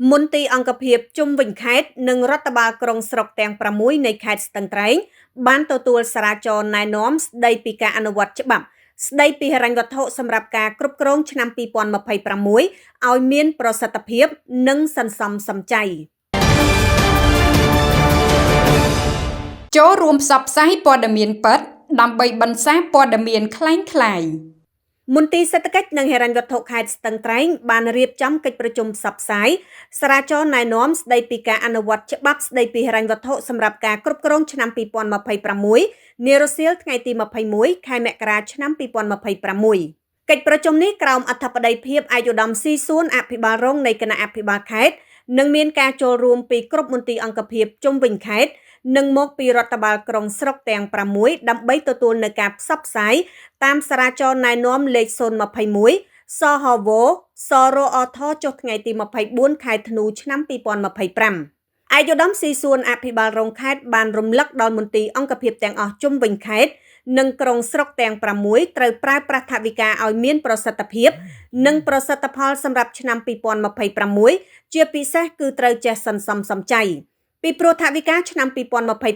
មន្ទីរអង្គភាពជុំវិញខេត្តនិងរដ្ឋបាលក្រុងស្រុកទាំង6នៃខេត្តស្ទឹងត្រែងបានទទួលសារាចរណ៍ណែនាំស្ដីពីការអនុវត្តច្បាប់ស្ដីពីហិរញ្ញវត្ថុសម្រាប់ការគ្រប់គ្រងឆ្នាំ2026ឲ្យមានប្រសិទ្ធភាពនិងសន្សំសំចៃចូលរួមផ្សព្វផ្សាយព័ត៌មានពិតដើម្បីបន្សាបព័ត៌មានคล้ายៗមន្ទីរសេដ្ឋកិច្ចនិងហិរញ្ញវត្ថុខេត្តស្ទឹងត្រែងបានរៀបចំកិច្ចប្រជុំផ្សព្វផ្សាយសារាចរណ៍ណែនាំស្ដីពីការអនុវត្តច្បាប់ស្ដីពីហិរញ្ញវត្ថុសម្រាប់ការគ្រប់គ្រងឆ្នាំ2026នារសៀលថ្ងៃទី21ខែមករាឆ្នាំ2026កិច្ចប្រជុំនេះក្រោមអធិបតីភាពឯកឧត្តមស៊ីសួនអភិបាលរងនៃគណៈអភិបាលខេត្តនិងមានការចូលរួមពីគ្រប់មន្ទីរអង្គភាពជុំវិញខេត្តនិងមកពីរដ្ឋបាលក្រុងស្រុកទាំង6ដើម្បីទទួលនៅការផ្សព្វផ្សាយតាមសារាចរណ៍ណែនាំលេខ021សហវសរអថចុះថ្ងៃទី24ខែធ្នូឆ្នាំ2025ឯកឧត្តមស៊ីសួនអភិបាលរងខេត្តបានរំលឹកដល់មន្ទីរអង្គភាពទាំងអស់ជុំវិញខេត្តនិងក្រុងស្រុកទាំង6ត្រូវប្រើប្រាស់ថវិកាឲ្យមានប្រសិទ្ធភាពនិងប្រសិទ្ធផលសម្រាប់ឆ្នាំ2026ជាពិសេសគឺត្រូវចេះសន្សំសំចៃពីព្រោះថវិកាឆ្នាំ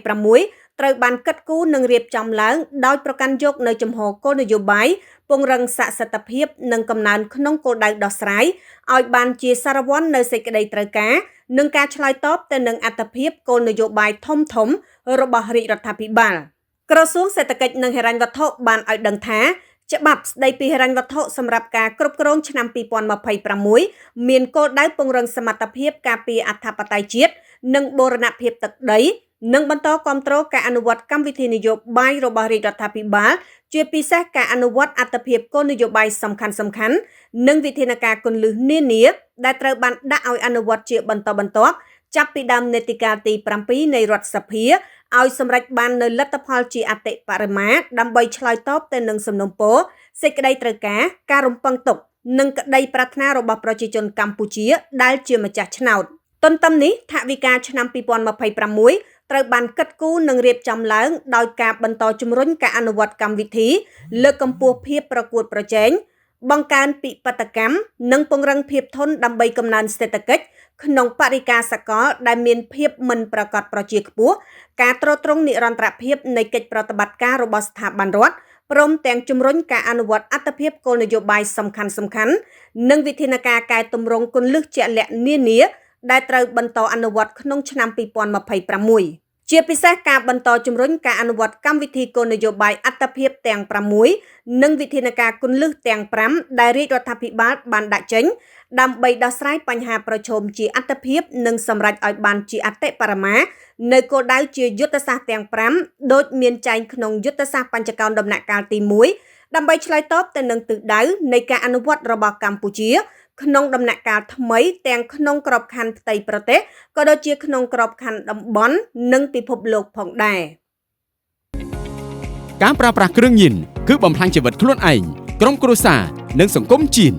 2026ត្រូវបានកិត្តគូរនិងរៀបចំឡើងដោយប្រកាន់យកនៅជំហរគោលនយោបាយពង្រឹងសក្តិភាពនិងកំណើនក្នុងគោលដៅដោះស្រាយឲ្យបានជាសារវ័ននៅសេចក្តីត្រូវការនិងការឆ្លើយតបទៅនឹងអត្ថប្រយោជន៍គោលនយោបាយធំរបស់រាជរដ្ឋាភិបាលក្រសួងសេដ្ឋកិច្ចនិងហិរញ្ញវត្ថុបានឲ្យដឹងថាច្បាប់ស្ដីពីហិរញ្ញវត្ថុសម្រាប់ការគ្រប់គ្រងឆ្នាំ2026មានគោលដៅពង្រឹងសមត្ថភាពការពារអធិបតេយ្យជាតិនិងបូរណភាពទឹកដីនិងបន្តគាំទ្រការអនុវត្តកម្មវិធីនយោបាយរបស់រាជរដ្ឋាភិបាលជាពិសេសការអនុវត្តអត្ថប្រយោជន៍គោលនយោបាយសំខាន់និងវិធានការគន្លឹះនានាដែលត្រូវបានដាក់ឲ្យអនុវត្តជាបន្តបន្ទាប់ចាប់ពីដើមនីតិកាលទី7នៃរដ្ឋសភាឲ្យសម្រេចបាននូវលទ្ធផលជាអតិបរមាដើម្បីឆ្លើយតបទៅនឹងសំណូមពរសេចក្តីត្រូវការរំពឹងទុកនិងក្តីប្រាថ្នារបស់ប្រជាជនកម្ពុជាដែលជាម្ចាស់ឆ្នោតទន្ទឹមនេះថវិកាឆ្នាំ2026ត្រូវបានកិត្តគូរនិងរៀបចំឡើងដោយការបន្តជំរុញការអនុវត្តកម្មវិធីលើកកម្ពស់ភាពប្រកួតប្រជែងបង្កើនពិពិធកម្មនិងពង្រឹងភាពធន់ដើម្បីកំណើនសេដ្ឋកិច្ចក្នុងបរិយាកាសសកលដែលមានភាពមិនប្រកបប្រជាខ្ពស់ការទ្រទ្រង់និរន្តរភាពនៃកិច្ចប្រតិបត្តិការរបស់ស្ថាប័នរដ្ឋព្រមទាំងជំរុញការអនុវត្តអត្ថប្រយោជន៍គោលនយោបាយសំខាន់និងវិធានការកែតម្រង់គន្លឹះជាក់លាក់នានាដែលត្រូវបន្តអនុវត្តក្នុងឆ្នាំ2026ជាពិសេសការបន្តជំរុញការអនុវត្តកម្មវិធីគោលនយោបាយអត្ថប្រយោជន៍ទាំង6និងវិធានការគន្លឹះទាំង5ដែលរាជរដ្ឋាភិបាលបានដាក់ចេញដើម្បីដោះស្រាយបញ្ហាប្រឈមជាអត្ថប្រយោជន៍និងសម្រេចឲ្យបានជាអតិបរមានៅគោលដៅជាយុទ្ធសាស្ត្រទាំង5ដូចមានចែងក្នុងយុទ្ធសាស្ត្របញ្ចកោណដំណាក់កាលទី1ដើម្បីឆ្លើយតបទៅនឹងទិសដៅនៃការអនុវត្តរបស់កម្ពុជាក្នុងដំណាក់កាលថ្មីទាំងក្នុងក្របខ័ណ្ឌផ្ទៃប្រទេសក៏ដូចជាក្នុងក្របខ័ណ្ឌតំបន់និងពិភពលោកផងដែរការប្រើប្រាស់គ្រឿងញៀនគឺបំផ្លាញជីវិតខ្លួនឯងក្រុមគ្រួសារនិងសង្គមជាតិ